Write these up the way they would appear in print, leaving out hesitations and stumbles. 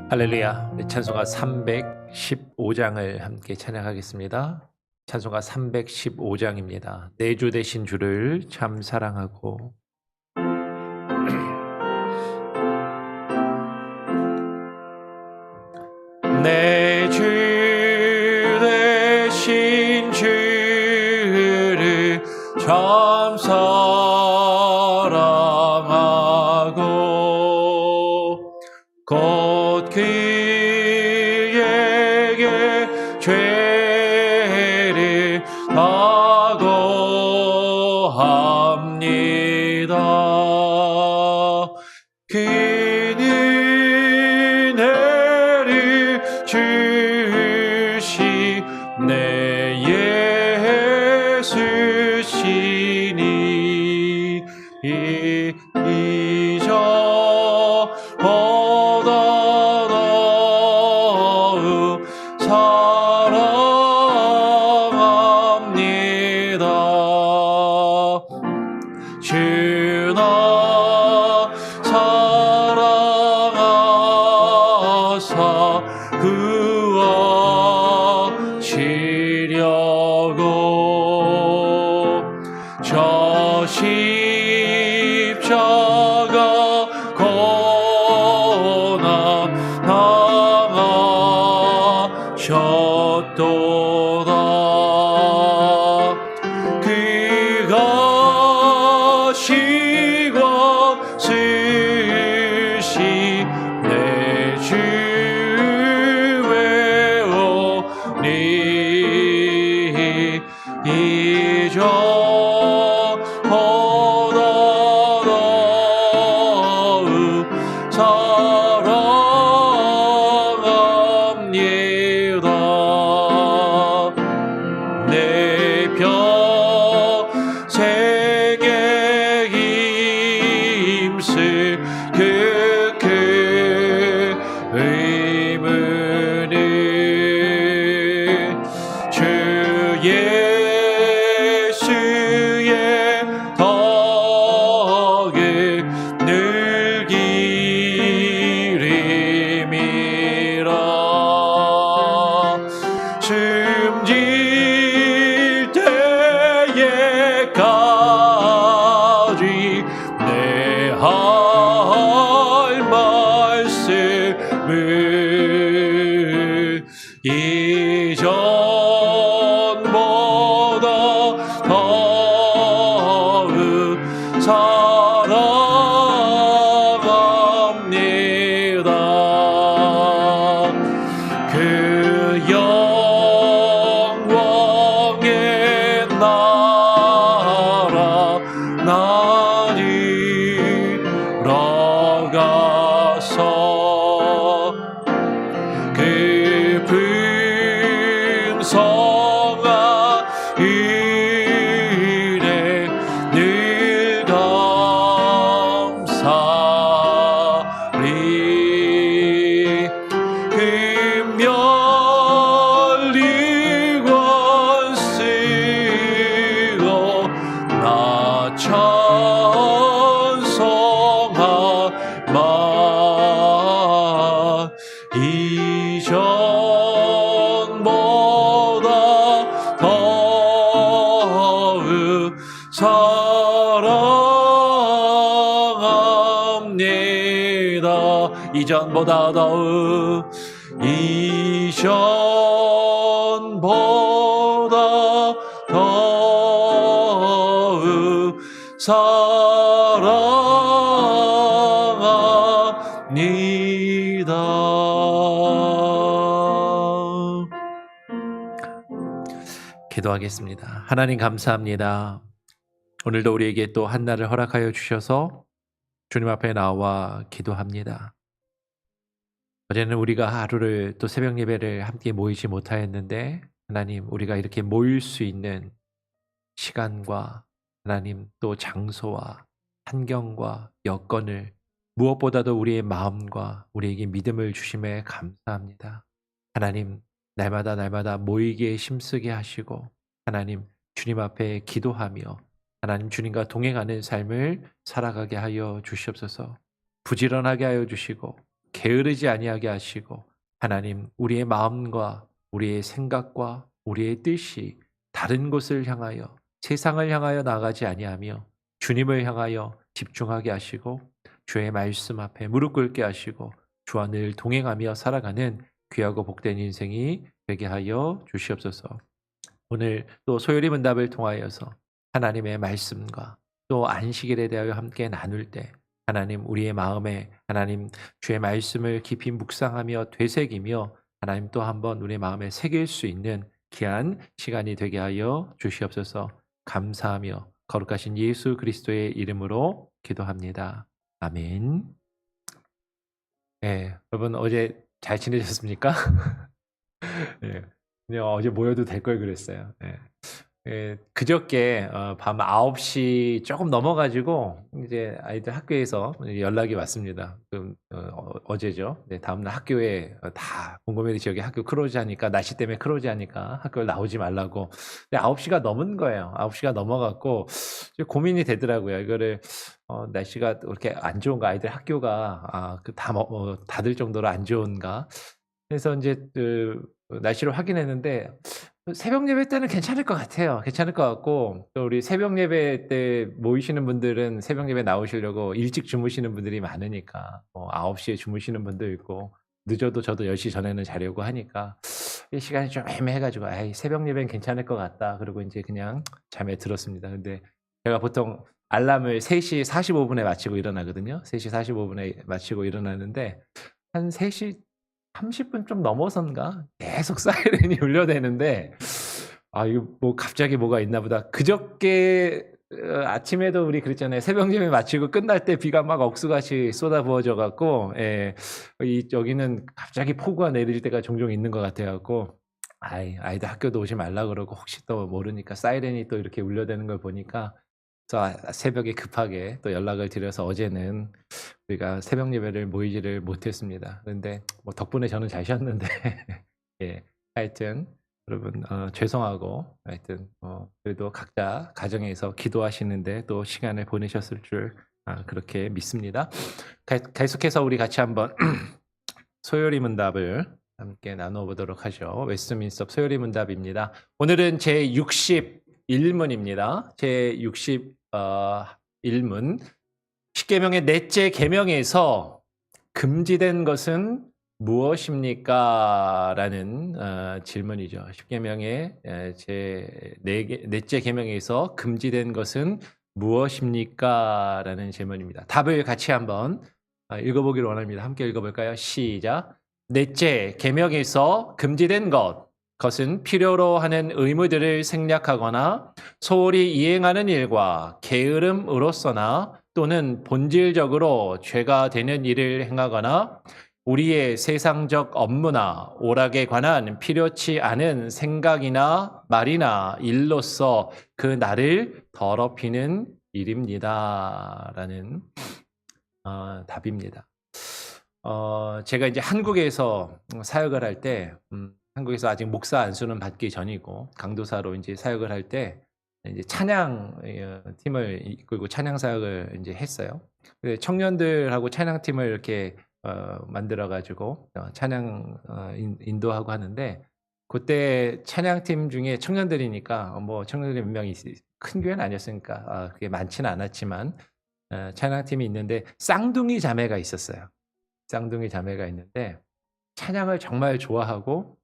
할렐루야. 우리 찬송가 315장을 함께 찬양하겠습니다. 찬송가 315장입니다. 내 주 되신 주를 참 사랑하고. 내 주 되신 주를 참 사랑하고 곧 그에게 죄를 사고합니다. 그는 은혜를 주시 내 예수시니 이저 사랑합니다. 주나 사랑하사 구하시려고 저 십자가 고난 당하셨도다. 그가 시과 쓰시 내 주 외오니 이저 보다 더욱 사랑합니다. 내 평생에 힘쓸 그 의무는 주 예수의 덕을 늘 기림이라. 숨질 때에까지 내 할 말씀을 이전보다 더욱 사랑합니다. 그 영광의 나라 나니 들어가서 그 풍성한 은혜 늘 감사리. 금멸리 권쓰고 나 찬송하마. 이전보다 더욱 사랑합니다. 이전보다 더욱 이전보다 더욱 사랑합니다. 기도하겠습니다. 하나님 감사합니다. 오늘도 우리에게 또 한날을 허락하여 주셔서 주님 앞에 나와 기도합니다. 어제는 우리가 하루를 또 새벽 예배를 함께 모이지 못하였는데 하나님, 우리가 이렇게 모일 수 있는 시간과 하나님 또 장소와 환경과 여건을 무엇보다도 우리의 마음과 우리에게 믿음을 주심에 감사합니다. 하나님, 날마다 모이게 힘쓰게 하시고 하나님 주님 앞에 기도하며 하나님 주님과 동행하는 삶을 살아가게 하여 주시옵소서. 부지런하게 하여 주시고 게으르지 아니하게 하시고 하나님 우리의 마음과 우리의 생각과 우리의 뜻이 다른 곳을 향하여 세상을 향하여 나가지 아니하며 주님을 향하여 집중하게 하시고 주의 말씀 앞에 무릎 꿇게 하시고 주와 늘 동행하며 살아가는 귀하고 복된 인생이 되게 하여 주시옵소서. 오늘 또 소요리 문답을 통하여서 하나님의 말씀과 또 안식일에 대하여 함께 나눌 때 하나님 우리의 마음에 하나님 주의 말씀을 깊이 묵상하며 되새기며 하나님 또 한번 우리의 마음에 새길 수 있는 귀한 시간이 되게 하여 주시옵소서. 감사하며 거룩하신 예수 그리스도의 이름으로 기도합니다. 아멘. 네, 여러분 어제 잘 지내셨습니까? 네, 그냥 어제 모여도 될 걸 그랬어요. 네. 예, 그저께 밤 9시 조금 넘어 가지고 이제 아이들 학교에서 연락이 왔습니다. 어제죠. 네, 다음날 학교에 다 몽고메리 지역에 학교 크로즈 하니까 날씨 때문에 크로즈 하니까 학교를 나오지 말라고. 근데 9시가 넘은 거예요. 9시가 넘어 갖고 고민이 되더라고요. 이거를 날씨가 이렇게 안 좋은가 아이들 학교가 다 닫을 정도로 안 좋은가. 그래서 이제 날씨를 확인했는데 새벽 예배 때는 괜찮을 것 같아요. 괜찮을 것 같고 또 우리 새벽 예배 때 모이시는 분들은 새벽 예배 나오시려고 일찍 주무시는 분들이 많으니까 9시에 주무시는 분도 있고 늦어도 저도 10시 전에는 자려고 하니까 이 시간이 좀 애매해 가지고 새벽 예배는 괜찮을 것 같다. 그리고 이제 그냥 잠에 들었습니다. 근데 제가 보통 알람을 3시 45분에 맞추고 일어나거든요. 3시 45분에 맞추고 일어나는데 한 3시 30분 좀 넘어선가 계속 사이렌이 울려대는데 이거 뭐 갑자기 뭐가 있나 보다. 그저께 아침에도 우리 그랬잖아요. 새벽 예배 마치고 끝날 때 비가 막 억수같이 쏟아 부어져 갖고 여기는 갑자기 폭우가 내릴 때가 종종 있는 것 같아 갖고 아이들 학교도 오지 말라 그러고 혹시 또 모르니까 사이렌이 또 이렇게 울려대는 걸 보니까 새벽에 급하게 또 연락을 드려서 어제는 우리가 새벽 예배를 모이지를 못했습니다. 그런데 뭐 덕분에 저는 잘 쉬었는데 예, 하여튼 여러분 죄송하고 하여튼 그래도 각자 가정에서 기도하시는데 또 시간을 보내셨을 줄 그렇게 믿습니다. 계속해서 우리 같이 한번 소요리 문답을 함께 나눠보도록 하죠. 웨스트민스터 소요리 문답입니다. 오늘은 제 61문입니다. 제 61문 십계명의 넷째 계명에서 금지된 것은 무엇입니까? 라는 질문이죠. 십계명의 넷째 계명에서 금지된 것은 무엇입니까? 라는 질문입니다. 답을 같이 한번 읽어보기를 원합니다. 함께 읽어볼까요? 시작. 넷째 계명에서 금지된 것은 필요로 하는 의무들을 생략하거나 소홀히 이행하는 일과 게으름으로서나 또는 본질적으로 죄가 되는 일을 행하거나 우리의 세상적 업무나 오락에 관한 필요치 않은 생각이나 말이나 일로서 그 나를 더럽히는 일입니다. 라는 답입니다. 제가 이제 한국에서 사역을 할 때, 한국에서 아직 목사 안수는 받기 전이고 강도사로 이제 사역을 할 때 이제 찬양 팀을 이끌고 찬양 사역을 이제 했어요. 청년들하고 찬양 팀을 이렇게 만들어 가지고 찬양 인도하고 하는데 그때 찬양 팀 중에 청년들이니까 뭐 청년들이 몇 명이 큰 교회는 아니었으니까 그게 많지는 않았지만 찬양 팀이 있는데 쌍둥이 자매가 있었어요. 쌍둥이 자매가 있는데 찬양을 정말 좋아하고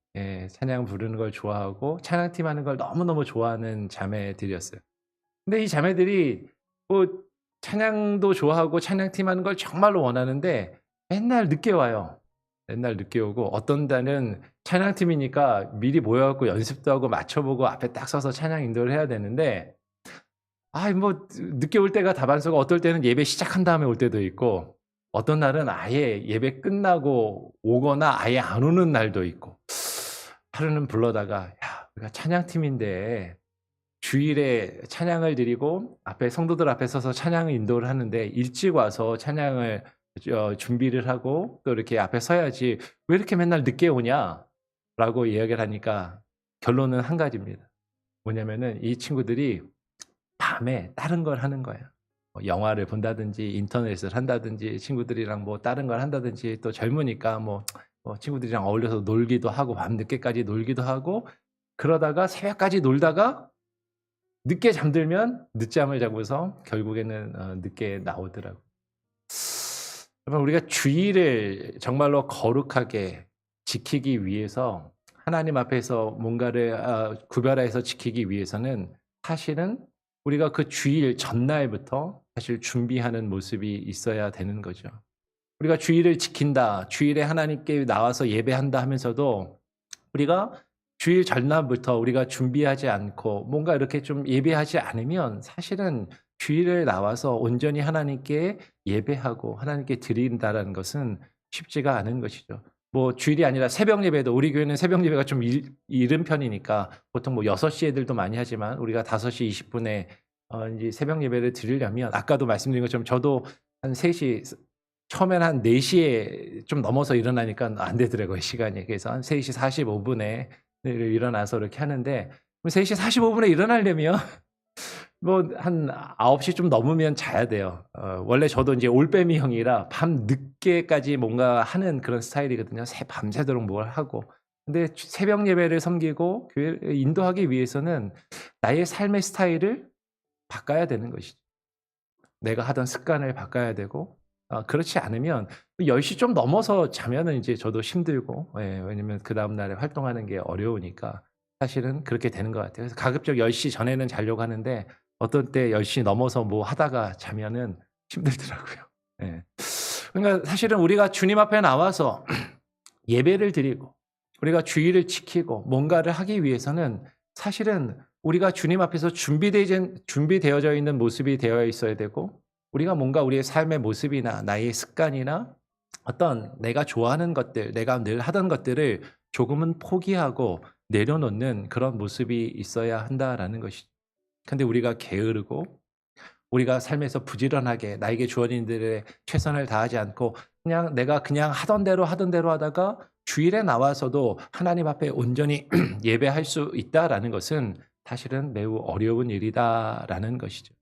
찬양 부르는 걸 좋아하고 찬양팀 하는 걸 너무너무 좋아하는 자매들이었어요. 근데 이 자매들이 뭐 찬양도 좋아하고 찬양팀 하는 걸 정말로 원하는데 맨날 늦게 와요. 맨날 늦게 오고 어떤 날은 찬양팀이니까 미리 모여갖고 연습도 하고 맞춰보고 앞에 딱 서서 찬양 인도를 해야 되는데 뭐 늦게 올 때가 다반사고 어떨 때는 예배 시작한 다음에 올 때도 있고 어떤 날은 아예 예배 끝나고 오거나 아예 안 오는 날도 있고 하루는 불러다가 우리가 찬양팀인데 주일에 찬양을 드리고 앞에 성도들 앞에 서서 찬양 인도를 하는데 일찍 와서 찬양을 준비를 하고 또 이렇게 앞에 서야지 왜 이렇게 맨날 늦게 오냐라고 이야기를 하니까 결론은 한 가지입니다. 뭐냐면은 이 친구들이 밤에 다른 걸 하는 거예요. 영화를 본다든지 인터넷을 한다든지 친구들이랑 뭐 다른 걸 한다든지 또 젊으니까 뭐 친구들이랑 어울려서 놀기도 하고 밤늦게까지 놀기도 하고 그러다가 새벽까지 놀다가 늦게 잠들면 늦잠을 자고서 결국에는 늦게 나오더라고요. 여러분 우리가 주의를 정말로 거룩하게 지키기 위해서 하나님 앞에서 뭔가를 구별해서 지키기 위해서는 사실은 우리가 그 주일 전날부터 사실 준비하는 모습이 있어야 되는 거죠. 우리가 주일을 지킨다, 주일에 하나님께 나와서 예배한다 하면서도 우리가 주일 전날부터 우리가 준비하지 않고 뭔가 이렇게 좀 예배하지 않으면 사실은 주일에 나와서 온전히 하나님께 예배하고 하나님께 드린다는 것은 쉽지가 않은 것이죠. 뭐 주일이 아니라 새벽 예배도 우리 교회는 새벽 예배가 좀 이른 편이니까 보통 뭐 6시 애들도 많이 하지만 우리가 5시 20분에 이제 새벽 예배를 드리려면 아까도 말씀드린 것처럼 저도 한 3시 처음에는 한 4시에 좀 넘어서 일어나니까 안 되더라고요, 시간이. 그래서 한 3시 45분에 일어나서 이렇게 하는데 3시 45분에 일어나려면 뭐 한 9시 좀 넘으면 자야 돼요. 원래 저도 이제 올빼미 형이라 밤 늦게까지 뭔가 하는 그런 스타일이거든요. 밤새도록 뭘 하고. 근데 새벽 예배를 섬기고 교회를 인도하기 위해서는 나의 삶의 스타일을 바꿔야 되는 것이죠. 내가 하던 습관을 바꿔야 되고 그렇지 않으면 10시 좀 넘어서 자면은 이제 저도 힘들고 왜냐면 그 다음 날에 활동하는 게 어려우니까 사실은 그렇게 되는 것 같아요. 그래서 가급적 10시 전에는 자려고 하는데 어떤 때 10시 넘어서 뭐 하다가 자면은 힘들더라고요. 예. 그러니까 사실은 우리가 주님 앞에 나와서 예배를 드리고 우리가 주의를 지키고 뭔가를 하기 위해서는 사실은 우리가 주님 앞에서 준비되어져 있는 모습이 되어 있어야 되고 우리가 뭔가 우리의 삶의 모습이나 나의 습관이나 어떤 내가 좋아하는 것들, 내가 늘 하던 것들을 조금은 포기하고 내려놓는 그런 모습이 있어야 한다라는 것이죠. 근데 우리가 게으르고 우리가 삶에서 부지런하게 나에게 주어진 일에 최선을 다하지 않고 내가 그냥 하던 대로 하다가 주일에 나와서도 하나님 앞에 온전히 예배할 수 있다라는 것은 사실은 매우 어려운 일이다라는 것이죠.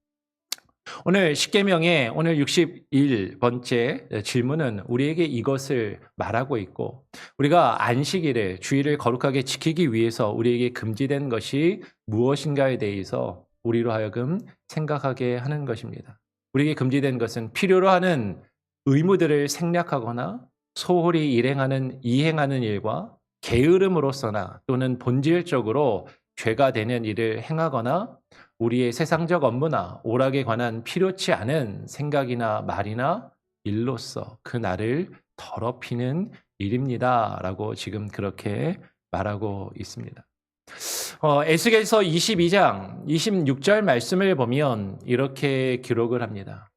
오늘 십계명의 오늘 61번째 질문은 우리에게 이것을 말하고 있고 우리가 안식일을 주일을 거룩하게 지키기 위해서 우리에게 금지된 것이 무엇인가에 대해서 우리로 하여금 생각하게 하는 것입니다. 우리에게 금지된 것은 필요로 하는 의무들을 생략하거나 소홀히 이행하는 일과 게으름으로서나 또는 본질적으로 죄가 되는 일을 행하거나 우리의 세상적 업무나 오락에 관한 필요치 않은 생각이나 말이나 일로서 그 나를 더럽히는 일입니다. 라고 지금 그렇게 말하고 있습니다. 에스겔서 22장 26절 말씀을 보면 이렇게 기록을 합니다.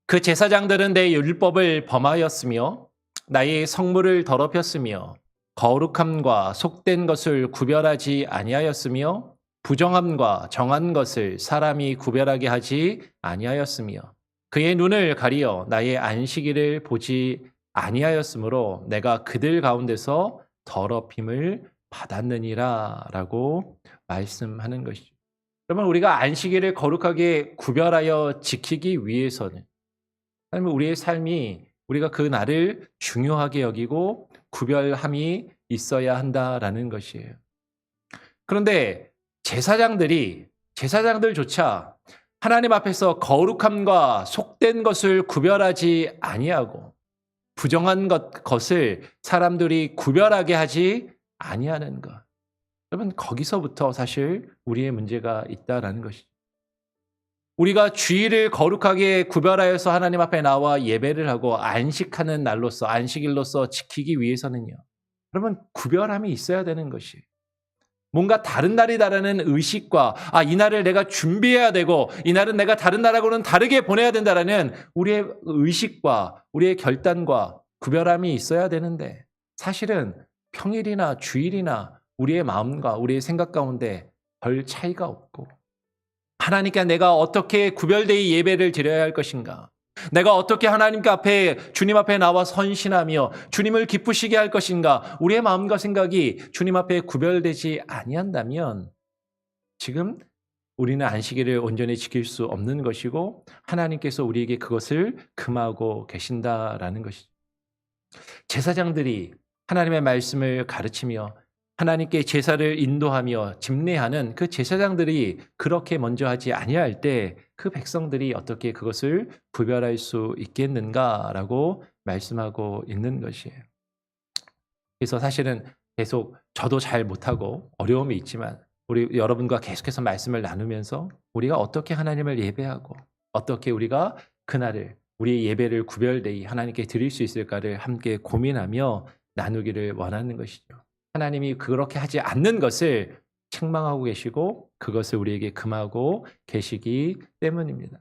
그 제사장들은 내 율법을 범하였으며 나의 성물을 더럽혔으며 거룩함과 속된 것을 구별하지 아니하였으며 부정함과 정한 것을 사람이 구별하게 하지 아니하였으며 그의 눈을 가리어 나의 안식일을 보지 아니하였으므로 내가 그들 가운데서 더럽힘을 받았느니라 라고 말씀하는 것이죠. 여러분 우리가 안식일을 거룩하게 구별하여 지키기 위해서는 우리의 삶이 우리가 그 날을 중요하게 여기고 구별함이 있어야 한다라는 것이에요. 그런데 제사장들조차 하나님 앞에서 거룩함과 속된 것을 구별하지 아니하고 부정한 것을 사람들이 구별하게 하지 아니하는 것. 여러분 거기서부터 사실 우리의 문제가 있다라는 것이죠. 우리가 주일을 거룩하게 구별하여서 하나님 앞에 나와 예배를 하고 안식하는 날로서 안식일로서 지키기 위해서는요. 여러분 구별함이 있어야 되는 것이 뭔가 다른 날이다라는 의식과 이 날을 내가 준비해야 되고 이 날은 내가 다른 날하고는 다르게 보내야 된다라는 우리의 의식과 우리의 결단과 구별함이 있어야 되는데 사실은 평일이나 주일이나 우리의 마음과 우리의 생각 가운데 별 차이가 없고 하나님께 내가 어떻게 구별되이 예배를 드려야 할 것인가? 내가 어떻게 하나님께 주님 앞에 나와 헌신하며 주님을 기쁘시게 할 것인가? 우리의 마음과 생각이 주님 앞에 구별되지 아니한다면 지금 우리는 안식일을 온전히 지킬 수 없는 것이고 하나님께서 우리에게 그것을 금하고 계신다라는 것이죠. 제사장들이 하나님의 말씀을 가르치며 하나님께 제사를 인도하며 집례하는 그 제사장들이 그렇게 먼저 하지 아니할 때 그 백성들이 어떻게 그것을 구별할 수 있겠는가라고 말씀하고 있는 것이에요. 그래서 사실은 계속 저도 잘 못하고 어려움이 있지만 우리 여러분과 계속해서 말씀을 나누면서 우리가 어떻게 하나님을 예배하고 어떻게 우리가 그날을 우리의 예배를 구별되이 하나님께 드릴 수 있을까를 함께 고민하며 나누기를 원하는 것이죠. 하나님이 그렇게 하지 않는 것을 책망하고 계시고 그것을 우리에게 금하고 계시기 때문입니다.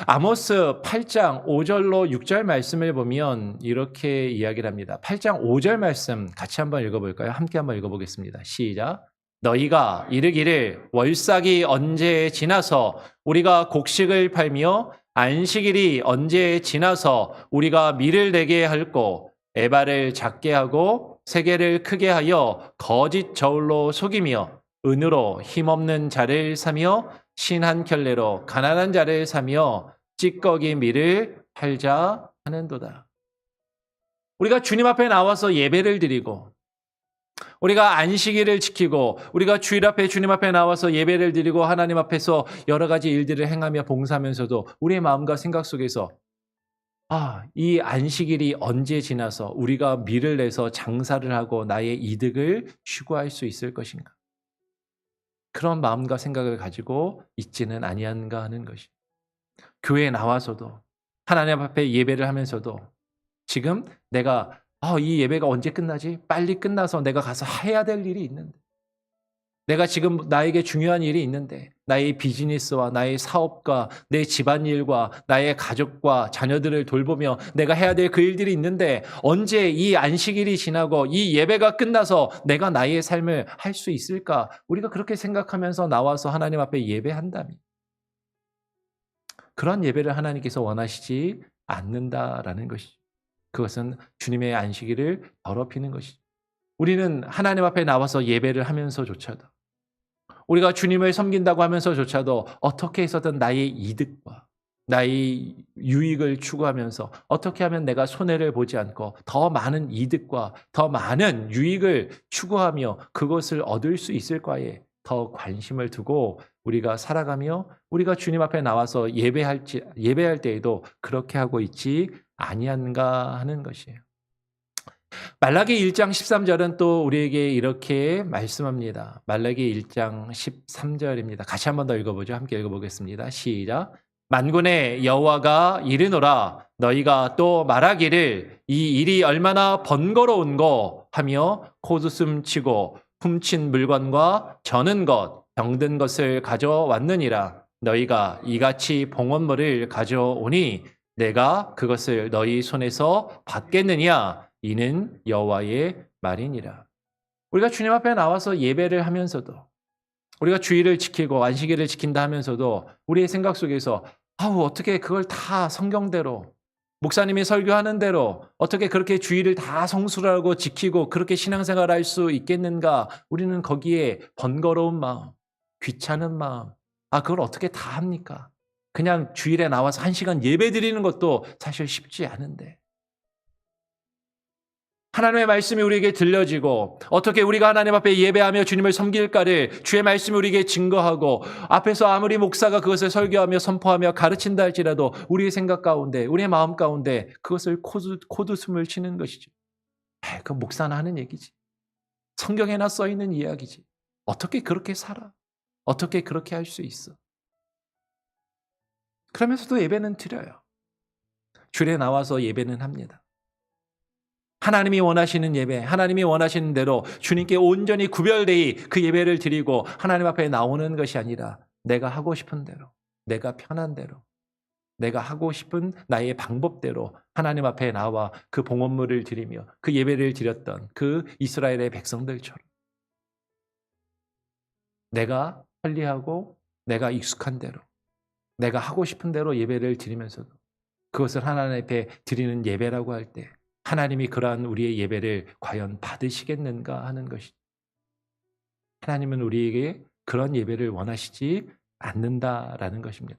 아모스 8장 5절로 6절 말씀을 보면 이렇게 이야기를 합니다. 8장 5절 말씀 같이 한번 읽어볼까요? 함께 한번 읽어보겠습니다. 시작. 너희가 이르기를 월삭이 언제 지나서 우리가 곡식을 팔며 안식일이 언제 지나서 우리가 밀을 내게 할꼬 에바를 작게 하고 세계를 크게 하여 거짓 저울로 속이며 은으로 힘없는 자를 사며 신 한 켤레로 가난한 자를 사며 찌꺼기 밀을 팔자 하는도다. 우리가 주님 앞에 나와서 예배를 드리고 우리가 안식일을 지키고 우리가 주일 앞에 주님 앞에 나와서 예배를 드리고 하나님 앞에서 여러 가지 일들을 행하며 봉사하면서도 우리의 마음과 생각 속에서 이 안식일이 언제 지나서 우리가 밀을 내서 장사를 하고 나의 이득을 추구할 수 있을 것인가? 그런 마음과 생각을 가지고 있지는 아니한가 하는 것이. 교회에 나와서도 하나님 앞에 예배를 하면서도 지금 내가 이 예배가 언제 끝나지? 빨리 끝나서 내가 가서 해야 될 일이 있는데 내가 지금 나에게 중요한 일이 있는데 나의 비즈니스와 나의 사업과 내 집안일과 나의 가족과 자녀들을 돌보며 내가 해야 될 그 일들이 있는데 언제 이 안식일이 지나고 이 예배가 끝나서 내가 나의 삶을 할 수 있을까? 우리가 그렇게 생각하면서 나와서 하나님 앞에 예배한다면 그런 예배를 하나님께서 원하시지 않는다라는 것이죠. 그것은 주님의 안식일을 더럽히는 것이죠. 우리는 하나님 앞에 나와서 예배를 하면서조차도 우리가 주님을 섬긴다고 하면서조차도 어떻게 해서든 나의 이득과 나의 유익을 추구하면서 어떻게 하면 내가 손해를 보지 않고 더 많은 이득과 더 많은 유익을 추구하며 그것을 얻을 수 있을까에 더 관심을 두고 우리가 살아가며 우리가 주님 앞에 나와서 예배할 때에도 그렇게 하고 있지 아니한가 하는 것이에요. 말라기 1장 13절은 또 우리에게 이렇게 말씀합니다. 말라기 1장 13절입니다. 같이 한 번 더 읽어보죠. 함께 읽어보겠습니다. 시작. 만군의 여호와가 이르노라 너희가 또 말하기를 이 일이 얼마나 번거로운고 하며 코웃음 치고 훔친 물건과 저는 것 병든 것을 가져왔느니라. 너희가 이같이 봉헌물을 가져오니 내가 그것을 너희 손에서 받겠느냐? 이는 여호와의 말이니라. 우리가 주님 앞에 나와서 예배를 하면서도 우리가 주일을 지키고 안식일을 지킨다 하면서도 우리의 생각 속에서 어떻게 그걸 다 성경대로 목사님이 설교하는 대로 어떻게 그렇게 주일을 다 성수하고 지키고 그렇게 신앙생활을 할 수 있겠는가? 우리는 거기에 번거로운 마음, 귀찮은 마음, 그걸 어떻게 다 합니까? 그냥 주일에 나와서 1시간 예배 드리는 것도 사실 쉽지 않은데 하나님의 말씀이 우리에게 들려지고 어떻게 우리가 하나님 앞에 예배하며 주님을 섬길까를 주의 말씀이 우리에게 증거하고 앞에서 아무리 목사가 그것을 설교하며 선포하며 가르친다 할지라도 우리의 생각 가운데 우리의 마음 가운데 그것을 코웃음을 치는 것이죠. 그 목사나 하는 얘기지. 성경에나 써있는 이야기지. 어떻게 그렇게 살아? 어떻게 그렇게 할 수 있어? 그러면서도 예배는 드려요. 주일에 나와서 예배는 합니다. 하나님이 원하시는 예배, 하나님이 원하시는 대로 주님께 온전히 구별되이 그 예배를 드리고 하나님 앞에 나오는 것이 아니라 내가 하고 싶은 대로, 내가 편한 대로, 내가 하고 싶은 나의 방법대로 하나님 앞에 나와 그 봉헌물을 드리며 그 예배를 드렸던 그 이스라엘의 백성들처럼 내가 편리하고 내가 익숙한 대로 내가 하고 싶은 대로 예배를 드리면서도 그것을 하나님 앞에 드리는 예배라고 할 때 하나님이 그러한 우리의 예배를 과연 받으시겠는가 하는 것이죠. 하나님은 우리에게 그런 예배를 원하시지 않는다라는 것입니다.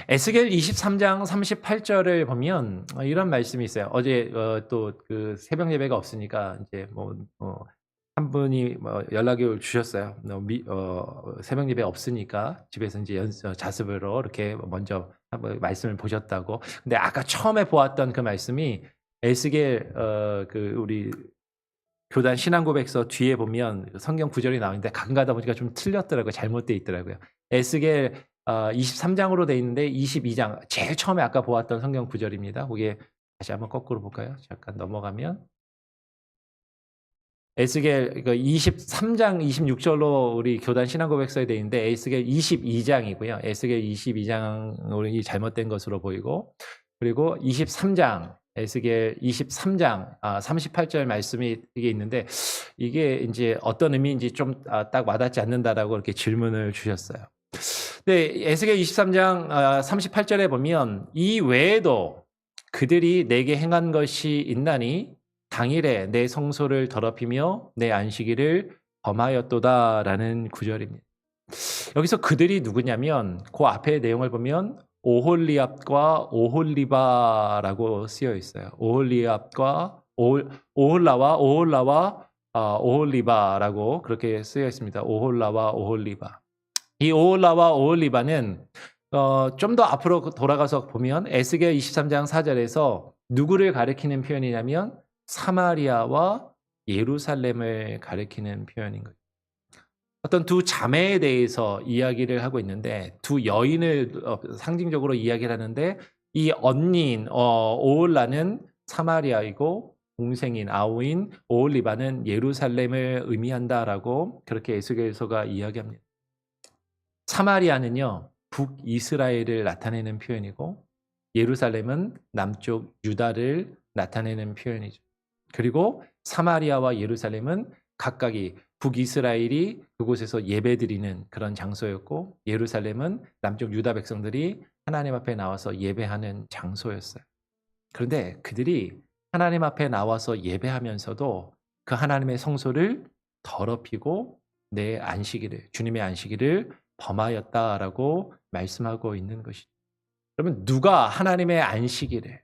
에스겔 23장 38절을 보면 이런 말씀이 있어요. 어제 또 그 새벽 예배가 없으니까 이제 한 분이 연락을 주셨어요. 새벽 예배 없으니까 집에서 이제 자습으로 이렇게 먼저 한번 말씀을 보셨다고. 근데 아까 처음에 보았던 그 말씀이 에스겔 그 우리 교단 신앙고백서 뒤에 보면 성경 구절이 나오는데 가끔 가다 보니까 좀 틀렸더라고요. 잘못되어 있더라고요. 에스겔 23장으로 돼 있는데 22장 제일 처음에 아까 보았던 성경 구절입니다. 거기에 다시 한번 거꾸로 볼까요? 잠깐 넘어가면 에스겔 23장 26절로 우리 교단 신앙고백서에 돼 있는데 에스겔 22장이고요. 에스겔 22장이 잘못된 것으로 보이고 그리고 23장 에스겔 23장 38절 말씀이 이게 있는데 이게 이제 어떤 의미인지 좀 딱 와닿지 않는다라고 이렇게 질문을 주셨어요. 네, 에스겔 23장 38절에 보면 이 외에도 그들이 내게 행한 것이 있나니 당일에 내 성소를 더럽히며 내 안식일을 범하였도다라는 구절입니다. 여기서 그들이 누구냐면 그 앞에 내용을 보면 오홀리압과 오홀리바라고 쓰여 있어요. 오홀리압과 오홀라와 오홀리바라고 그렇게 쓰여 있습니다. 오홀라와 오홀리바. 이 오홀라와 오홀리바는 좀 더 앞으로 돌아가서 보면 에스겔 23장 4절에서 누구를 가리키는 표현이냐면 사마리아와 예루살렘을 가리키는 표현인 거예요. 어떤 두 자매에 대해서 이야기를 하고 있는데 두 여인을 상징적으로 이야기를 하는데 이 언니인 오홀라는 사마리아이고 동생인 아우인 오홀리바는 예루살렘을 의미한다라고 그렇게 에스겔서가 이야기합니다. 사마리아는요 북이스라엘을 나타내는 표현이고 예루살렘은 남쪽 유다를 나타내는 표현이죠. 그리고 사마리아와 예루살렘은 각각이 북이스라엘이 그곳에서 예배드리는 그런 장소였고 예루살렘은 남쪽 유다 백성들이 하나님 앞에 나와서 예배하는 장소였어요. 그런데 그들이 하나님 앞에 나와서 예배하면서도 그 하나님의 성소를 더럽히고 내 안식일을 주님의 안식일을 범하였다라고 말씀하고 있는 것이죠. 그러면 누가 하나님의 안식일을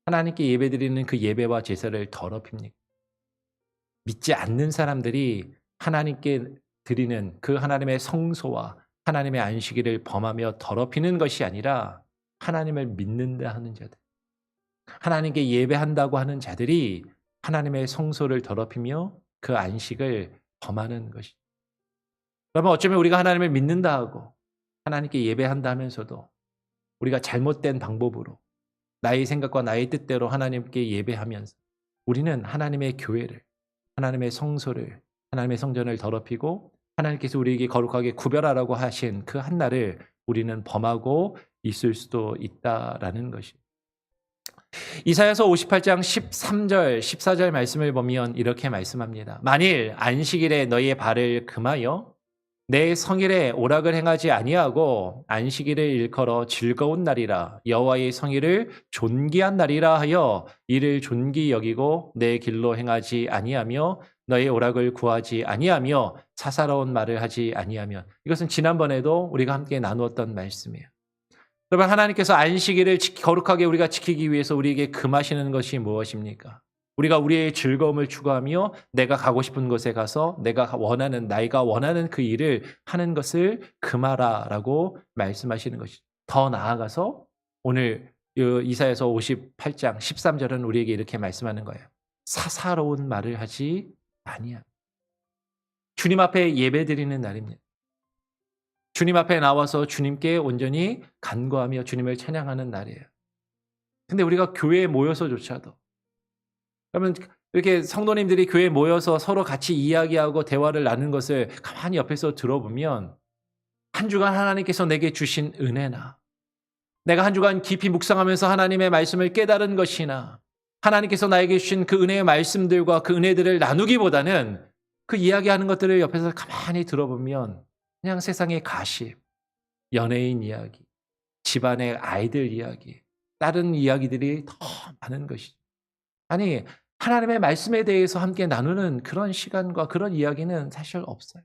하나님께 예배드리는 그 예배와 제사를 더럽힙니까? 믿지 않는 사람들이 하나님께 드리는 그 하나님의 성소와 하나님의 안식일을 범하며 더럽히는 것이 아니라 하나님을 믿는다 하는 자들, 하나님께 예배한다고 하는 자들이 하나님의 성소를 더럽히며 그 안식을 범하는 것이죠. 그러면 어쩌면 우리가 하나님을 믿는다 하고 하나님께 예배한다 하면서도 우리가 잘못된 방법으로 나의 생각과 나의 뜻대로 하나님께 예배하면서 우리는 하나님의 교회를, 하나님의 성소를, 하나님의 성전을 더럽히고 하나님께서 우리에게 거룩하게 구별하라고 하신 그 한날을 우리는 범하고 있을 수도 있다라는 것입니다. 이사야서 58장 13절, 14절 말씀을 보면 이렇게 말씀합니다. 만일 안식일에 너희의 발을 금하여 내 성일에 오락을 행하지 아니하고 안식일을 일컬어 즐거운 날이라 여호와의 성일을 존귀한 날이라 하여 이를 존귀 여기고 내 길로 행하지 아니하며 너의 오락을 구하지 아니하며 사사로운 말을 하지 아니하며 이것은 지난번에도 우리가 함께 나누었던 말씀이에요. 여러분 하나님께서 안식일을 거룩하게 우리가 지키기 위해서 우리에게 금하시는 것이 무엇입니까? 우리가 우리의 즐거움을 추구하며 내가 가고 싶은 곳에 가서 나이가 원하는 그 일을 하는 것을 금하라라고 말씀하시는 것이죠. 더 나아가서 오늘 이사야서 58장 13절은 우리에게 이렇게 말씀하는 거예요. 사사로운 말을 하지 아니야. 주님 앞에 예배드리는 날입니다. 주님 앞에 나와서 주님께 온전히 간구하며 주님을 찬양하는 날이에요. 근데 우리가 교회에 모여서조차도 그러면 이렇게 성도님들이 교회에 모여서 서로 같이 이야기하고 대화를 나누는 것을 가만히 옆에서 들어보면 한 주간 하나님께서 내게 주신 은혜나 내가 한 주간 깊이 묵상하면서 하나님의 말씀을 깨달은 것이나 하나님께서 나에게 주신 그 은혜의 말씀들과 그 은혜들을 나누기보다는 그 이야기하는 것들을 옆에서 가만히 들어보면 그냥 세상의 가십, 연예인 이야기, 집안의 아이들 이야기, 다른 이야기들이 더 많은 것이죠. 아니 하나님의 말씀에 대해서 함께 나누는 그런 시간과 그런 이야기는 사실 없어요.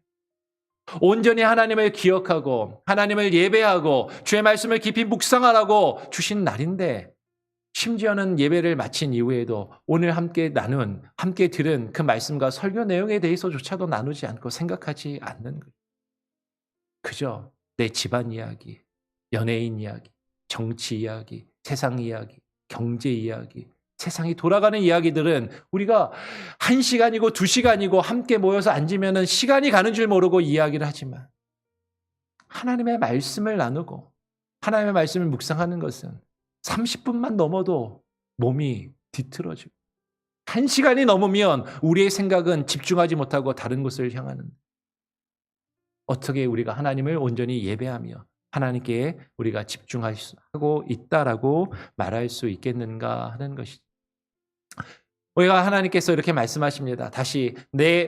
온전히 하나님을 기억하고 하나님을 예배하고 주의 말씀을 깊이 묵상하라고 주신 날인데 심지어는 예배를 마친 이후에도 오늘 함께 들은 그 말씀과 설교 내용에 대해서조차도 나누지 않고 생각하지 않는 거예요. 그저 내 집안 이야기, 연예인 이야기, 정치 이야기, 세상 이야기, 경제 이야기, 세상이 돌아가는 이야기들은 우리가 1시간이고 2시간이고 함께 모여서 앉으면 시간이 가는 줄 모르고 이야기를 하지만 하나님의 말씀을 나누고 하나님의 말씀을 묵상하는 것은 30분만 넘어도 몸이 뒤틀어지고 1시간이 넘으면 우리의 생각은 집중하지 못하고 다른 곳을 향하는 어떻게 우리가 하나님을 온전히 예배하며 하나님께 우리가 집중하고 있다라고 말할 수 있겠는가 하는 것이죠. 우리가 하나님께서 이렇게 말씀하십니다. 다시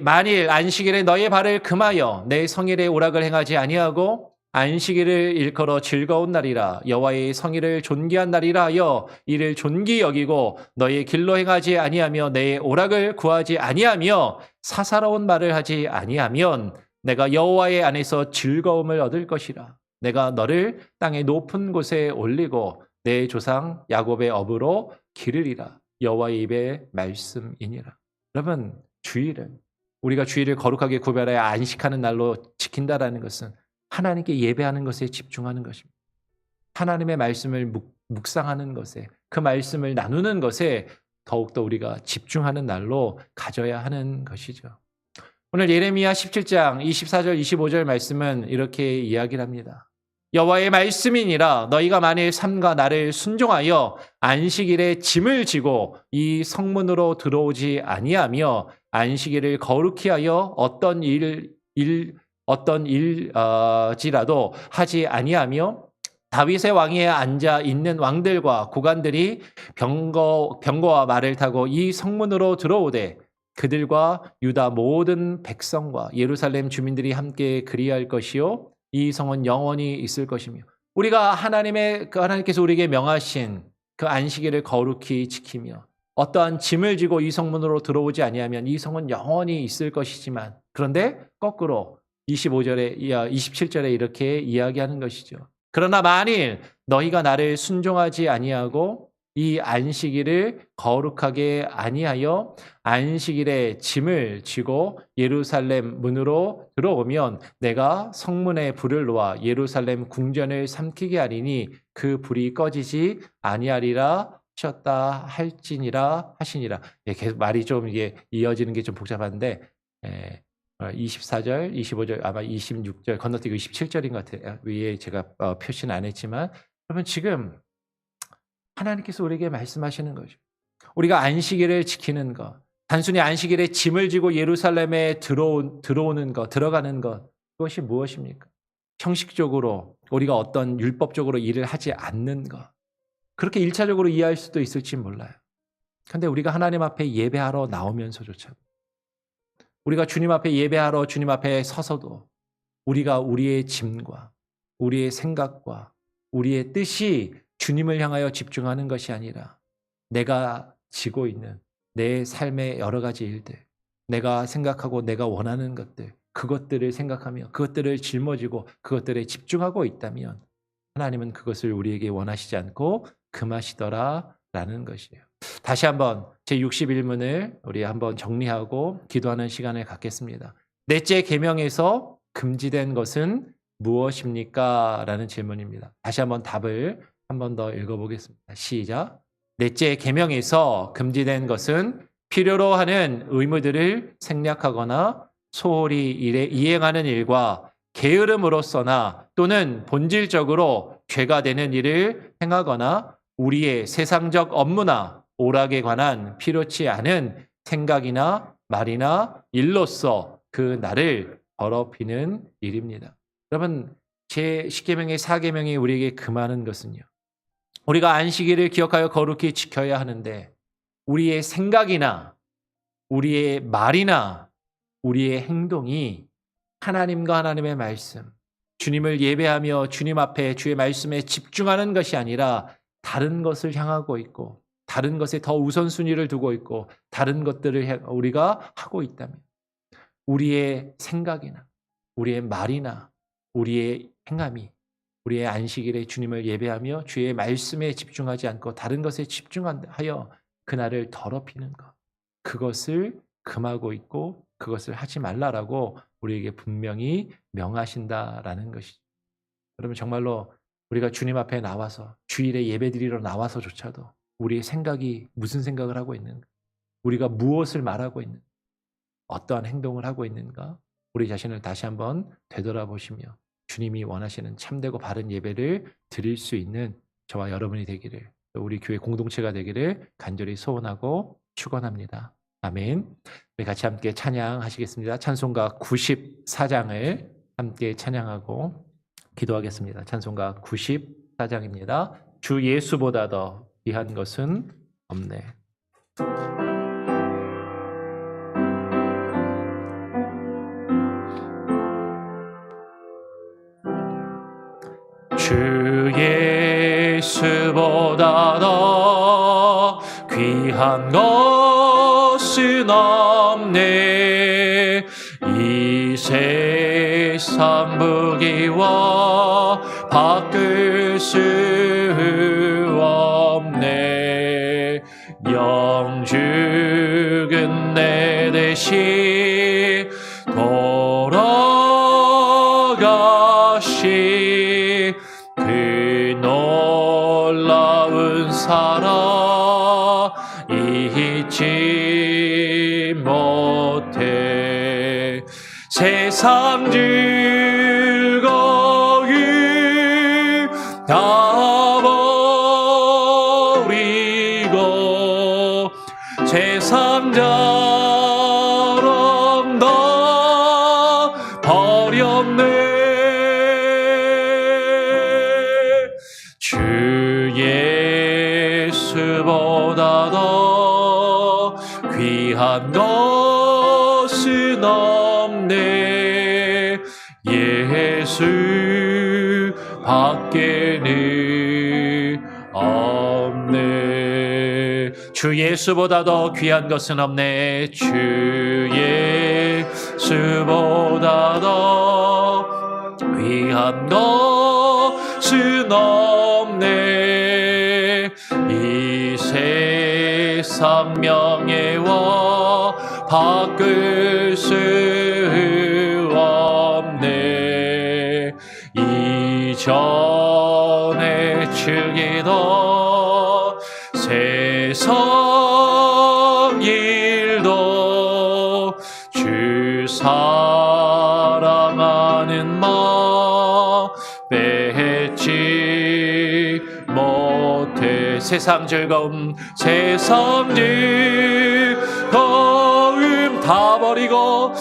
만일 안식일에 너의 발을 금하여 내 성일의 오락을 행하지 아니하고 안식일을 일컬어 즐거운 날이라 여호와의 성일을 존귀한 날이라 하여 이를 존귀 여기고 너의 길로 행하지 아니하며 내 오락을 구하지 아니하며 사사로운 말을 하지 아니하면 내가 여호와의 안에서 즐거움을 얻을 것이라. 내가 너를 땅의 높은 곳에 올리고 내 조상 야곱의 업으로 기르리라. 여호와의 입의 말씀이니라. 여러분, 우리가 주일을 거룩하게 구별하여 안식하는 날로 지킨다라는 것은 하나님께 예배하는 것에 집중하는 것입니다. 하나님의 말씀을 묵상하는 것에, 그 말씀을 나누는 것에 더욱더 우리가 집중하는 날로 가져야 하는 것이죠. 오늘 예레미야 17장 24절 25절 말씀은 이렇게 이야기를 합니다. 여호와의 말씀이니라 너희가 만일 삼가 나를 순종하여 안식일에 짐을 지고 이 성문으로 들어오지 아니하며 안식일을 거룩히 하여 어떤 일지라도 하지 아니하며 다윗의 왕위에 앉아 있는 왕들과 고관들이 병거와 말을 타고 이 성문으로 들어오되 그들과 유다 모든 백성과 예루살렘 주민들이 함께 그리할 것이요 이 성은 영원히 있을 것이며 우리가 하나님께서 우리에게 명하신 그 안식일을 거룩히 지키며 어떠한 짐을 지고 이 성문으로 들어오지 아니하면 이 성은 영원히 있을 것이지만 그런데 거꾸로 27절에 이렇게 이야기하는 것이죠. 그러나 만일 너희가 나를 순종하지 아니하고 이 안식일을 거룩하게 아니하여 안식일에 짐을 지고 예루살렘 문으로 들어오면 내가 성문에 불을 놓아 예루살렘 궁전을 삼키게 하리니 그 불이 꺼지지 아니하리라 하셨다 할지니라 하시니라. 계속 말이 좀 이게 이어지는 게 좀 복잡한데 24절, 25절, 아마 26절 건너뛰고 27절인 것 같아요. 위에 제가 표시는 안 했지만 여러분 지금 하나님께서 우리에게 말씀하시는 거죠. 우리가 안식일을 지키는 것, 단순히 안식일에 짐을 지고 예루살렘에 들어가는 것, 그것이 무엇입니까? 형식적으로 우리가 어떤 율법적으로 일을 하지 않는 것. 그렇게 1차적으로 이해할 수도 있을지 몰라요. 그런데 우리가 하나님 앞에 예배하러 나오면서조차도 우리가 주님 앞에 예배하러 주님 앞에 서서도 우리가 우리의 짐과 우리의 생각과 우리의 뜻이 주님을 향하여 집중하는 것이 아니라 내가 지고 있는 내 삶의 여러 가지 일들, 내가 생각하고 내가 원하는 것들, 그것들을 생각하며 그것들을 짊어지고 그것들에 집중하고 있다면 하나님은 그것을 우리에게 원하시지 않고 금하시더라라는 것이에요. 다시 한번 제61문을 우리 한번 정리하고 기도하는 시간을 갖겠습니다. 넷째 계명에서 금지된 것은 무엇입니까? 라는 질문입니다. 다시 한번 답을 한 번 더 읽어보겠습니다. 시작. 넷째 계명에서 금지된 것은 필요로 하는 의무들을 생략하거나 소홀히 이행하는 일과 게으름으로서나 또는 본질적으로 죄가 되는 일을 행하거나 우리의 세상적 업무나 오락에 관한 필요치 않은 생각이나 말이나 일로서 그 날을 더럽히는 일입니다. 여러분, 제 10계명의 4계명이 우리에게 금하는 것은요. 우리가 안식일을 기억하여 거룩히 지켜야 하는데 우리의 생각이나 우리의 말이나 우리의 행동이 하나님과 하나님의 말씀, 주님을 예배하며 주님 앞에 주의 말씀에 집중하는 것이 아니라 다른 것을 향하고 있고 다른 것에 더 우선순위를 두고 있고 다른 것들을 우리가 하고 있다면 우리의 생각이나 우리의 말이나 우리의 행함이 우리의 안식일에 주님을 예배하며 주의 말씀에 집중하지 않고 다른 것에 집중하여 그날을 더럽히는 것, 그것을 금하고 있고 그것을 하지 말라라고 우리에게 분명히 명하신다라는 것이죠. 여러분, 정말로 우리가 주님 앞에 나와서 주일에 예배드리러 나와서조차도 우리의 생각이 무슨 생각을 하고 있는가, 우리가 무엇을 말하고 있는가, 어떠한 행동을 하고 있는가, 우리 자신을 다시 한번 되돌아보시며 주님이 원하시는 참되고 바른 예배를 드릴 수 있는 저와 여러분이 되기를, 우리 교회 공동체가 되기를 간절히 소원하고 축원합니다. 아멘. 우리 같이 함께 찬양하시겠습니다. 찬송가 94장을 함께 찬양하고 기도하겠습니다. 찬송가 94장입니다. 주 예수보다 더 귀한 것은 없네. 주 예수보다 더 귀한 것은 없네. 이 세상 부귀와 바꿀 수 없네. 영죽은 내 대신 돌아가시 그 놀라운 사랑 잊지 못해. 세상 즐거움 다 버리고 세상 자랑 다 버렸네. 주 예수보다 더 귀한 것은 없네. 예수 밖에는 없네. 주 예수보다 더 귀한 것은 없네. 주 예수보다 더 귀한 것은 없네. 이 세상 명예와 바꿀 수 없네. 이전에 즐기던 세상 일도 주 사랑하는 마음 뺏지 못해. 세상 즐거움 다 버리고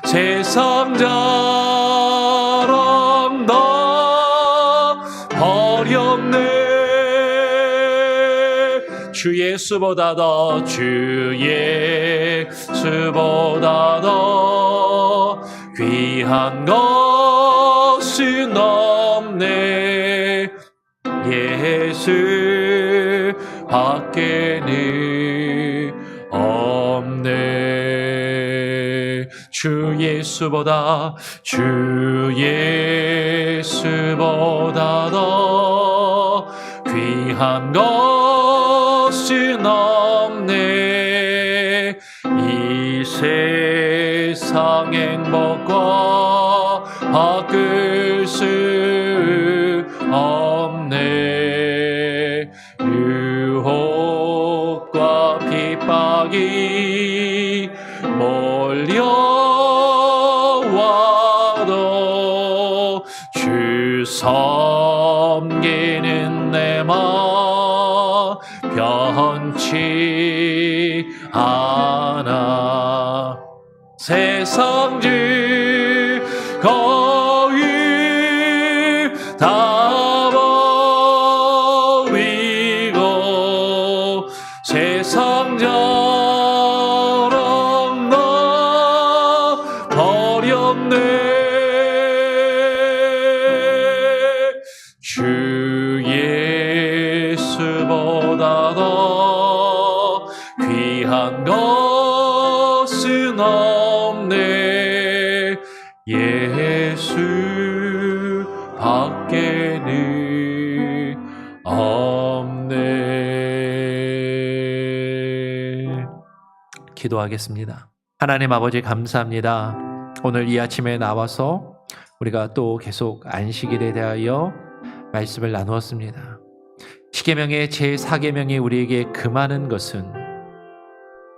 세상 자랑 다 버렸네. 주 예수보다 더 귀한 것은 없네. 예수 밖에는 없네. 주 예수보다 더 귀한 것은 없네. 이 세상 행복과 바꿀 수 없네. 유혹과 핍박이 몰려와도 주 섬기는 내 마음 변치 않아. 세상 즐거움 다 버리고 세상 자랑 다 버렸네. 주 예수보다 더 귀한 다른 것은 없네. 예수 밖에는 없네. 기도하겠습니다. 하나님 아버지 감사합니다. 오늘 이 아침에 나와서 우리가 또 계속 안식일에 대하여 말씀을 나누었습니다. 십계명의 제4계명이 우리에게 금하는 것은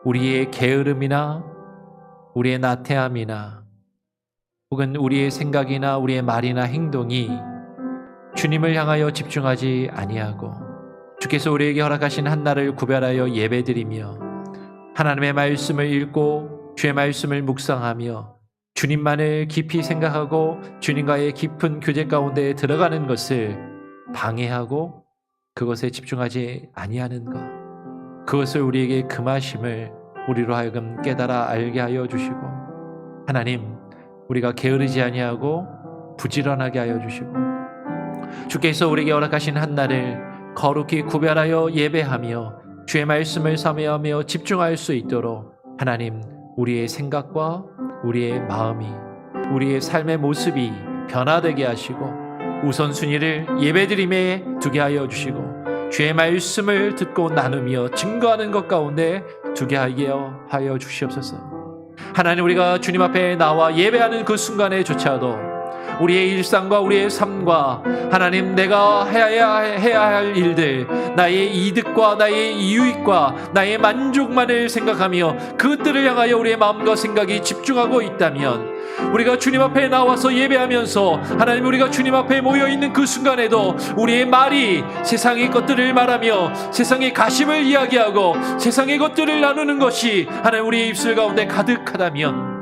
우리의 게으름이나 우리의 나태함이나 혹은 우리의 생각이나 우리의 말이나 행동이 주님을 향하여 집중하지 아니하고 주께서 우리에게 허락하신 한날을 구별하여 예배드리며 하나님의 말씀을 읽고 주의 말씀을 묵상하며 주님만을 깊이 생각하고 주님과의 깊은 교제 가운데 들어가는 것을 방해하고 그것에 집중하지 아니하는 것, 그것을 우리에게 금하심을 우리로 하여금 깨달아 알게 하여 주시고, 하나님 우리가 게으르지 아니하고 부지런하게 하여 주시고, 주께서 우리에게 허락하신 한날을 거룩히 구별하여 예배하며 주의 말씀을 사모하며 집중할 수 있도록 하나님 우리의 생각과 우리의 마음이, 우리의 삶의 모습이 변화되게 하시고 우선순위를 예배드림에 두게 하여 주시고 주의 말씀을 듣고 나누며 증거하는 것 가운데 두게 하여 주시옵소서. 하나님 우리가 주님 앞에 나와 예배하는 그 순간에조차도 우리의 일상과 우리의 삶과 하나님 내가 해야 할 일들, 나의 이득과 나의 유익과 나의 만족만을 생각하며 그것들을 향하여 우리의 마음과 생각이 집중하고 있다면 우리가 주님 앞에 나와서 예배하면서 하나님 우리가 주님 앞에 모여있는 그 순간에도 우리의 말이 세상의 것들을 말하며 세상의 가심을 이야기하고 세상의 것들을 나누는 것이 하나님 우리의 입술 가운데 가득하다면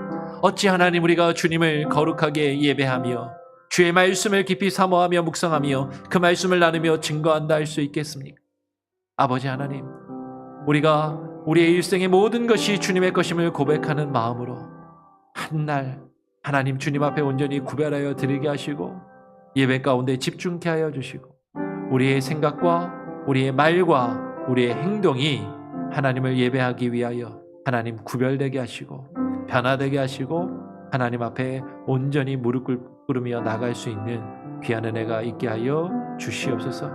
어찌 하나님 우리가 주님을 거룩하게 예배하며 주의 말씀을 깊이 사모하며 묵상하며 그 말씀을 나누며 증거한다 할 수 있겠습니까? 아버지 하나님, 우리가 우리의 일생의 모든 것이 주님의 것임을 고백하는 마음으로 한날 하나님 주님 앞에 온전히 구별하여 드리게 하시고 예배 가운데 집중케 하여 주시고 우리의 생각과 우리의 말과 우리의 행동이 하나님을 예배하기 위하여 하나님 구별되게 하시고 변화되게 하시고 하나님 앞에 온전히 무릎 꿇으며 나갈 수 있는 귀한 은혜가 있게 하여 주시옵소서.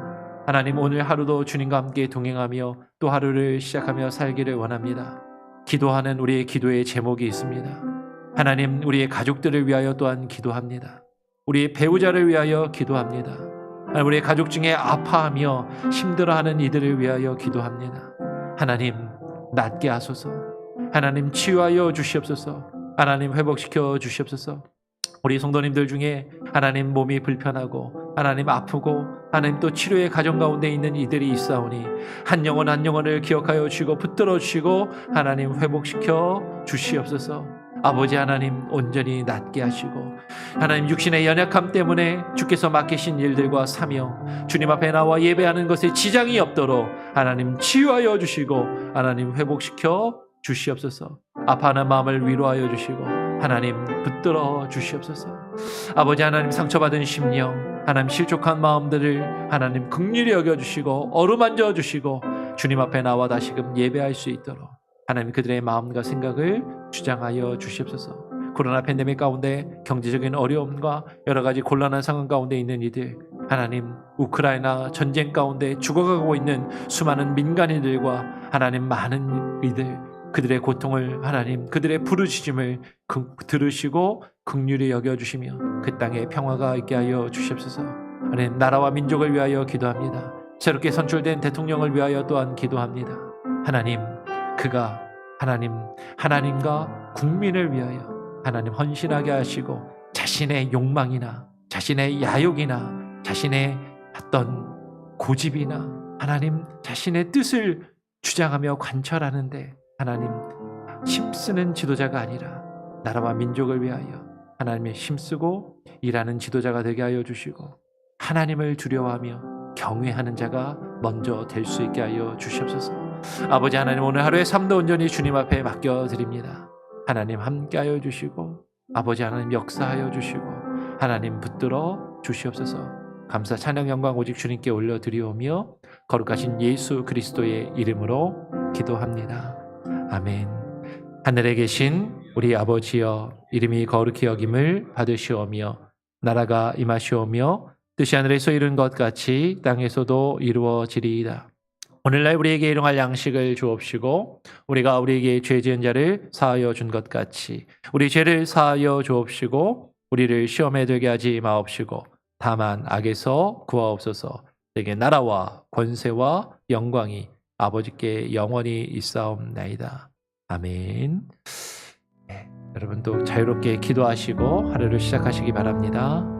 하나님 오늘 하루도 주님과 함께 동행하며 또 하루를 시작하며 살기를 원합니다. 기도하는 우리의 기도의 제목이 있습니다. 하나님 우리의 가족들을 위하여 또한 기도합니다. 우리의 배우자를 위하여 기도합니다. 우리의 가족 중에 아파하며 힘들어하는 이들을 위하여 기도합니다. 하나님 낫게 하소서. 하나님 치유하여 주시옵소서. 하나님 회복시켜 주시옵소서. 우리 성도님들 중에 하나님 몸이 불편하고 하나님 아프고 하나님 또 치료의 가정 가운데 있는 이들이 있사오니 한 영혼 한 영혼을 기억하여 주시고 붙들어 주시고 하나님 회복시켜 주시옵소서. 아버지 하나님 온전히 낫게 하시고 하나님 육신의 연약함 때문에 주께서 맡기신 일들과 사명 주님 앞에 나와 예배하는 것에 지장이 없도록 하나님 치유하여 주시고 하나님 회복시켜 주시옵소서. 아파하는 마음을 위로하여 주시고 하나님 붙들어 주시옵소서. 아버지 하나님 상처받은 심령 하나님 실족한 마음들을 하나님 긍휼히 여겨주시고 어루만져 주시고 주님 앞에 나와 다시금 예배할 수 있도록 하나님 그들의 마음과 생각을 주장하여 주시옵소서. 코로나 팬데믹 가운데 경제적인 어려움과 여러 가지 곤란한 상황 가운데 있는 이들 하나님 우크라이나 전쟁 가운데 죽어가고 있는 수많은 민간인들과 하나님 많은 이들 그들의 고통을 하나님 그들의 부르짖음을 들으시고 긍휼히 여겨주시며 그 땅에 평화가 있게 하여 주시옵소서. 하나님 나라와 민족을 위하여 기도합니다. 새롭게 선출된 대통령을 위하여 또한 기도합니다. 하나님 그가 하나님과 국민을 위하여 하나님 헌신하게 하시고 자신의 욕망이나 자신의 야욕이나 자신의 어떤 고집이나 하나님 자신의 뜻을 주장하며 관철하는데 하나님 힘쓰는 지도자가 아니라 나라와 민족을 위하여 하나님의 힘쓰고 일하는 지도자가 되게 하여 주시고 하나님을 두려워하며 경외하는 자가 먼저 될 수 있게 하여 주시옵소서. 아버지 하나님 오늘 하루의 삶도 온전히 주님 앞에 맡겨드립니다. 하나님 함께하여 주시고 아버지 하나님 역사하여 주시고 하나님 붙들어 주시옵소서. 감사 찬양 영광 오직 주님께 올려드리오며 거룩하신 예수 그리스도의 이름으로 기도합니다. 아멘. 하늘에 계신 우리 아버지여, 이름이 거룩히 여김을 받으시오며 나라가 임하시오며 뜻이 하늘에서 이룬 것 같이 땅에서도 이루어지리이다. 오늘날 우리에게 일용할 양식을 주옵시고 우리가 우리에게 죄 지은 자를 사하여 준 것 같이 우리 죄를 사하여 주옵시고 우리를 시험에 들게 하지 마옵시고 다만 악에서 구하옵소서. 내게 나라와 권세와 영광이 아버지께 영원히 있사옵나이다. 아멘. 네, 여러분도 자유롭게 기도하시고 하루를 시작하시기 바랍니다.